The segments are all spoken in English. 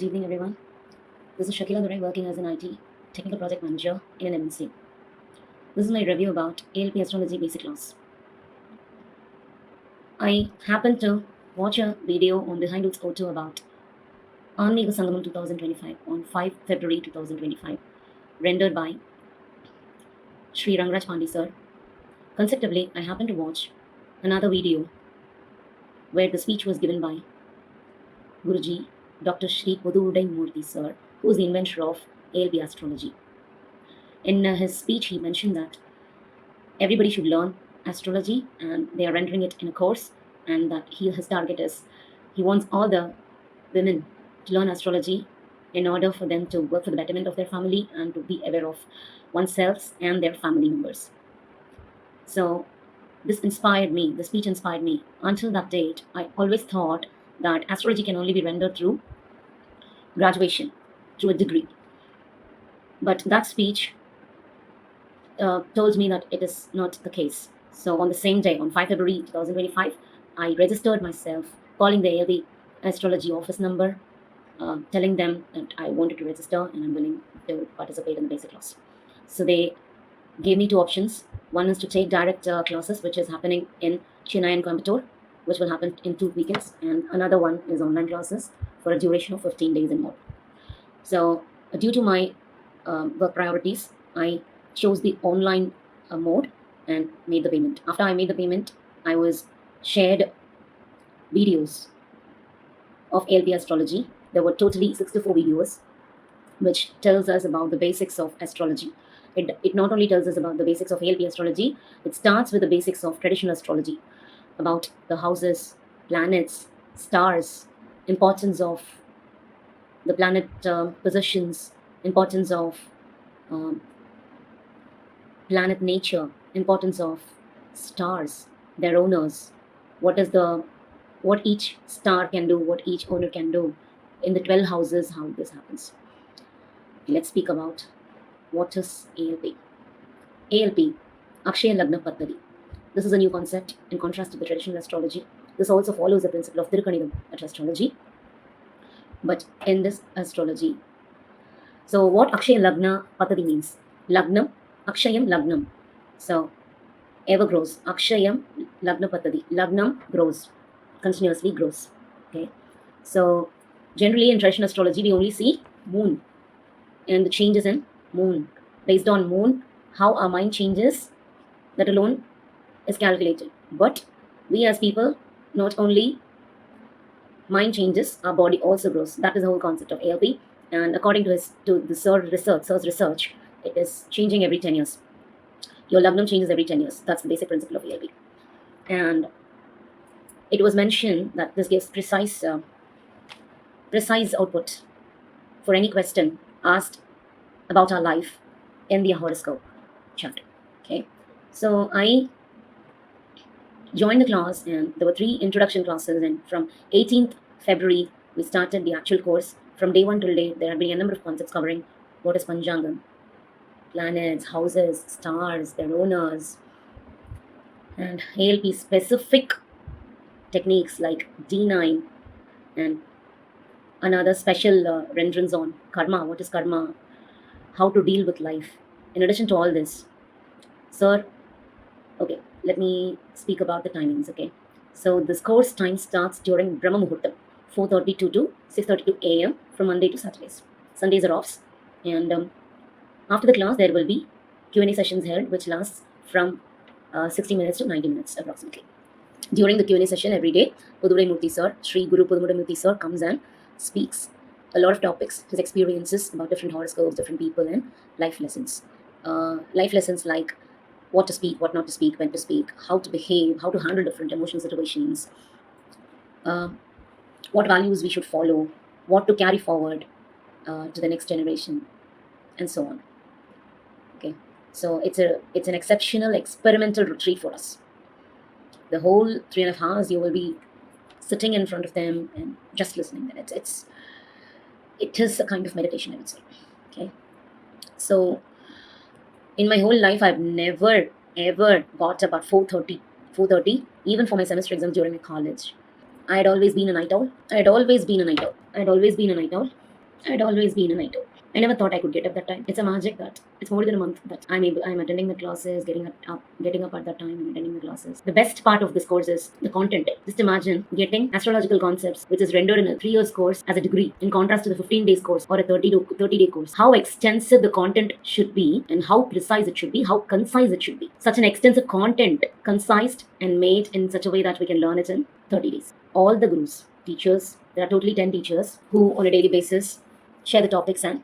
Good evening, everyone. This is Shakila Durai working as an IT technical project manager in an MNC. This is my review about ALP astrology basic class. I happened to watch a video on Behind Roots O2 about Anmiga Sangamam 2025 on 5 February 2025, rendered by Sri Rangraj Pandey sir. Consecutively, I happened to watch another video where the speech was given by Guruji Dr. Sri Podudai Murthy sir, who is the inventor of ALP astrology. In his speech, he mentioned that everybody should learn astrology and they are rendering it in a course, and that his target is he wants all the women to learn astrology in order for them to work for the betterment of their family and to be aware of oneself and their family members. So this inspired me, the speech inspired me. Until that date, I always thought that astrology can only be rendered through graduation, through a degree. But that speech told me that it is not the case. So on the same day, on 5 February 2025, I registered myself, calling the ALP astrology office number, telling them that I wanted to register and I'm willing to participate in the basic class. So they gave me two options. One is to take direct classes, which is happening in Chennai and Coimbatore, which will happen in 2 weekends, and another one is online classes for a duration of 15 days and more. So due to my work priorities, I chose the online mode and made the payment. After I made the payment, I was shared videos of ALP astrology. There were totally 64 videos, which tells us about the basics of astrology. It not only tells us about the basics of ALP astrology, it starts with the basics of traditional astrology, about the houses, planets, stars, importance of the planet positions, importance of planet nature, importance of stars, their owners, what each star can do, what each owner can do in the 12 houses, how this happens. Let's speak about what is ALP. ALP, Akshaya Lagna Paddhati. This is a new concept in contrast to the traditional astrology. This also follows the principle of Tirukanidam astrology. But in this astrology, so what Akshaya Lagna Paddhati means? Lagnam, Akshayam Lagnam. So ever grows. Akshayam Lagna Paddhati. Lagnam grows, continuously grows. Okay. So generally in traditional astrology, we only see moon and the changes in moon. Based on moon, how our mind changes, that alone is calculated. But we as people, not only mind changes, our body also grows. That is the whole concept of ALP. And according to the Sir's research, it is changing every 10 years. Your Lagnam changes every 10 years. That's the basic principle of ALP. And it was mentioned that this gives precise output for any question asked about our life in the horoscope chart. Okay. So I joined the class, and there were 3 introduction classes, and from 18th February we started the actual course. From day 1 till date, there have been a number of concepts covering what is Panchangam, planets, houses, stars, their owners, and ALP specific techniques like D9 and another special renderings on karma, what is karma, how to deal with life. In addition to all this, sir, okay, let me speak about the timings, okay? So this course time starts during Brahma Muhurtam, 4:32 to 6:32 a.m. from Monday to Saturdays. Sundays are offs. And after the class, there will be Q&A sessions held, which lasts from 60 minutes to 90 minutes approximately. During the Q&A session every day, Podudai Murthy sir, Sri Guru Podudai Murthy sir comes and speaks a lot of topics, his experiences about different horoscopes, different people, and life lessons. Life lessons like what to speak, what not to speak, when to speak, how to behave, how to handle different emotional situations, what values we should follow, what to carry forward to the next generation, and so on. Okay, so it's an exceptional experimental retreat for us. The whole 3.5 hours you will be sitting in front of them and just listening. And it is a kind of meditation, I would say. Okay, so in my whole life, I've never ever got up at 4:30, even for my semester exams during my college. I had always been a night owl. I'd always been a night owl. I never thought I could get up that time. It's a magic that it's more than a month that I'm attending the classes, getting up at that time and attending the classes. The best part of this course is the content. Just imagine getting astrological concepts, which is rendered in a 3 years course as a degree, in contrast to the 15 days course or a 30-day course. How extensive the content should be and how precise it should be, how concise it should be. Such an extensive content, concised and made in such a way that we can learn it in 30 days. All the gurus, teachers, there are totally 10 teachers who on a daily basis share the topics and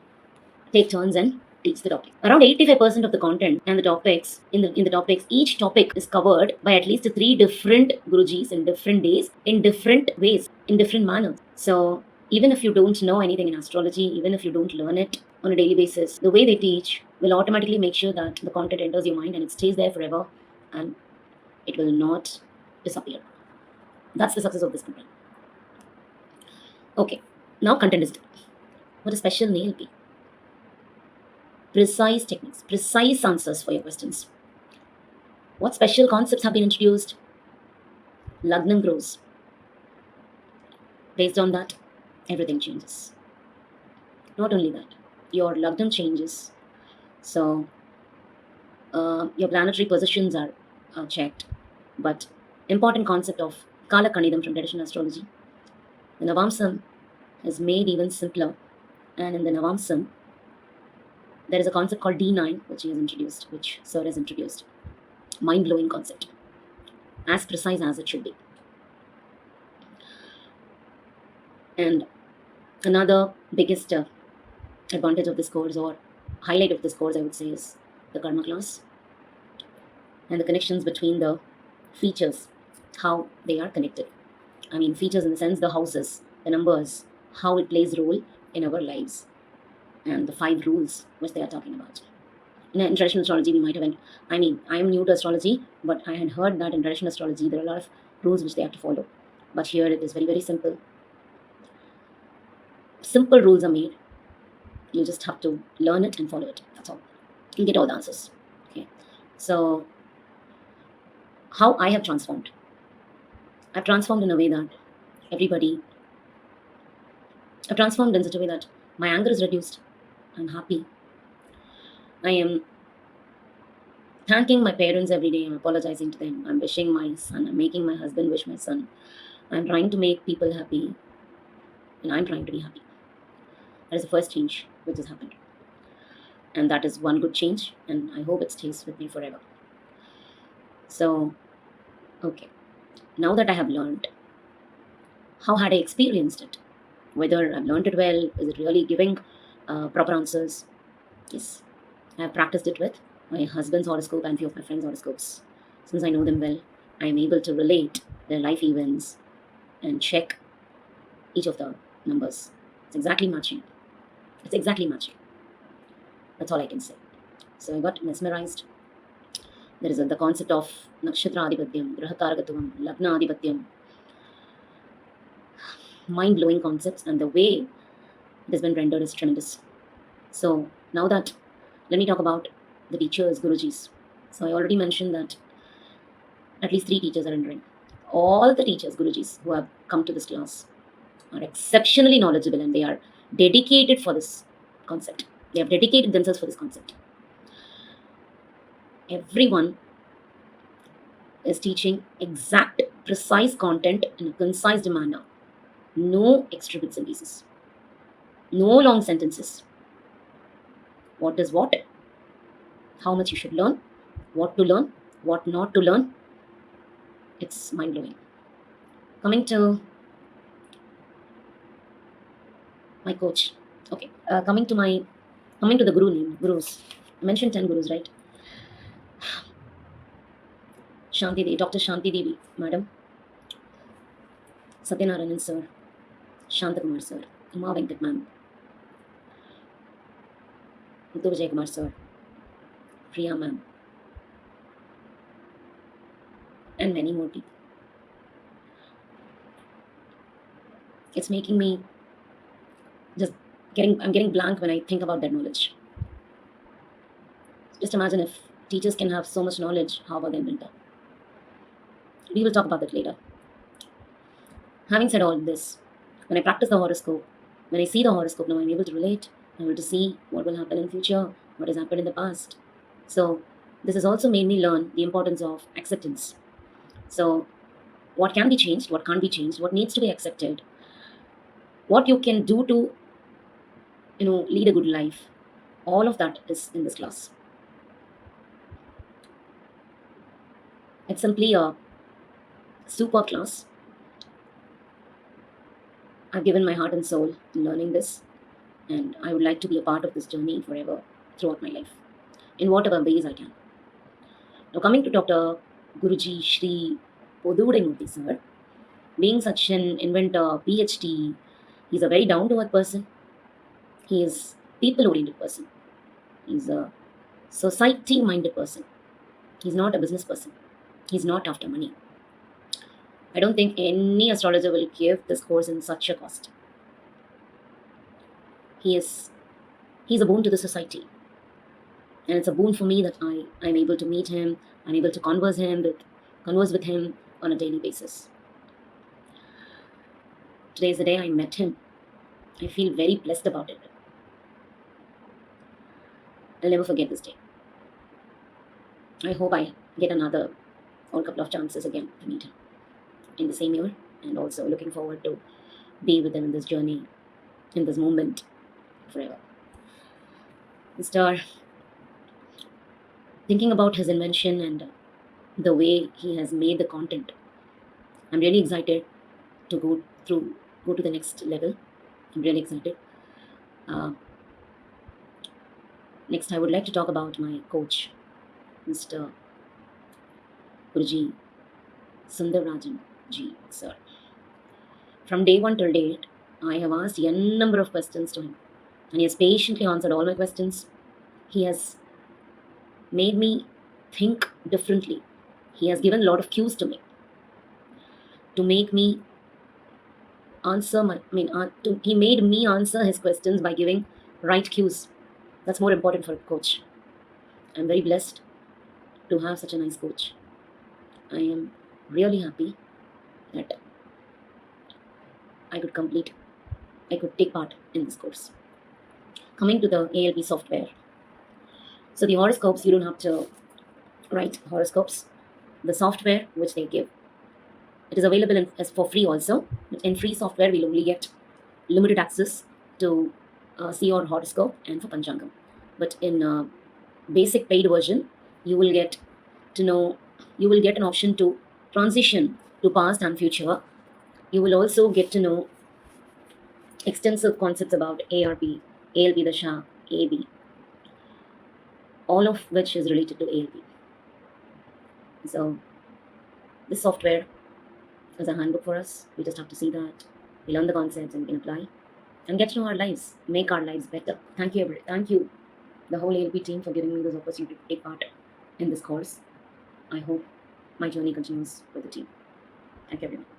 take turns and teach the topic. Around 85% of the content and the topics in the topics, each topic is covered by at least 3 different gurujis in different days, in different ways, in different manners. So even if you don't know anything in astrology, even if you don't learn it on a daily basis, the way they teach will automatically make sure that the content enters your mind and it stays there forever and it will not disappear. That's the success of this program. Okay, now content is done. What a special nail be. Precise techniques, precise answers for your questions. What special concepts have been introduced? Lagnam grows. Based on that, everything changes. Not only that, your Lagnam changes. So, your planetary positions are checked. But important concept of Kala Kanidam from traditional astrology. The Navamsam is made even simpler. And in the Navamsam, there is a concept called D9, which he has introduced, which Sir has introduced. Mind-blowing concept. As precise as it should be. And another biggest advantage of this course, or highlight of this course, I would say, is the Karma class. And the connections between the features, how they are connected. I mean, features in the sense the houses, the numbers, how it plays role in our lives. And the 5 rules which they are talking about. In traditional astrology, we might have, I am new to astrology, but I had heard that in traditional astrology, there are a lot of rules which they have to follow. But here it is very, very simple. Simple rules are made. You just have to learn it and follow it. That's all. You get all the answers. Okay. So, how I have transformed. I've transformed in a way that I've transformed in such a way that my anger is reduced. I'm happy. I am thanking my parents every day. I'm apologizing to them. I'm wishing my son. I'm making my husband wish my son. I'm trying to make people happy. And I'm trying to be happy. That is the first change which has happened. And that is one good change. And I hope it stays with me forever. So, okay. Now that I have learned, how had I experienced it? Whether I've learned it well, is it really giving proper answers? Yes, I have practiced it with my husband's horoscope and few of my friends' horoscopes. Since I know them well, I am able to relate their life events and check each of the numbers. It's exactly matching. That's all I can say. So I got mesmerized. There is the concept of Nakshatra Adhipatyam, Grahakaragatuvam, Lagna Adhipatyam. Mind-blowing concepts, and the way it has been rendered is tremendous. So now that, let me talk about the teachers, Gurujis. So I already mentioned that at least 3 teachers are rendering. All the teachers, Gurujis, who have come to this class are exceptionally knowledgeable and they are dedicated for this concept. They have dedicated themselves for this concept. Everyone is teaching exact, precise content in a concise manner. No extra bits and pieces. No long sentences. What is what? How much you should learn? What to learn? What not to learn? It's mind-blowing. Coming to my coach. Okay. Coming to the gurus. I mentioned 10 gurus, right? Shanti Devi, Dr. Shanti Devi, madam. Satyanarayanan sir. Shantakumar sir. Uma Venkat ma'am. Muthu Vijay Kumar sir. Priya ma'am. And many more people. It's making me I'm getting blank when I think about that knowledge. Just imagine if teachers can have so much knowledge, how about the inventor? We will talk about that later. Having said all this, when I practice the horoscope, When I see the horoscope now, I'm able to relate. I'm able to see what will happen in future, what has happened in the past. So this has also made me learn the importance of acceptance. So what can be changed, what can't be changed, what needs to be accepted, what you can do to lead a good life. All of that is in this class. It's simply a super class. I've given my heart and soul in learning this, and I would like to be a part of this journey forever throughout my life, in whatever ways I can. Now, coming to Dr. Guruji Shri Podudemurthy sir, being such an inventor, PhD, he's a very down to earth person. He is people oriented person. He's a society minded person. He's not a business person. He's not after money. I don't think any astrologer will give this course in such a cost. He's a boon to the society. And it's a boon for me that I'm able to meet him, I'm able to converse with him on a daily basis. Today is the day I met him. I feel very blessed about it. I'll never forget this day. I hope I get another or couple of chances again to meet him in the same year, and also looking forward to be with him in this journey, in this moment, forever. Mr. Thinking about his invention and the way he has made the content, I'm really excited to go to the next level. I'm really excited. Next, I would like to talk about my coach, Mr. Guruji Sundararajan Ji, sir. From day one till date, I have asked n number of questions to him, and he has patiently answered all my questions. He has made me think differently. He has given a lot of cues to me to make me answer he made me answer his questions by giving right cues. That's more important for a coach. I'm very blessed to have such a nice coach. I am really happy that I could take part in this course. Coming to the ALP software. So the horoscopes, you don't have to write horoscopes. The software which they give, it is available as for free also. But in free software, we'll only get limited access to see your horoscope and for Panchangam. But in basic paid version, you will get an option to transition to past and future. You will also get to know extensive concepts about ARP, ALP Dasha, AB, all of which is related to ALP. So this software is a handbook for us. We just have to see that. We learn the concepts and we can apply and get to know our lives, make our lives better. Thank you, thank you, the whole ALP team, for giving me this opportunity to take part in this course. I hope my journey continues with the team. Thank you, everyone.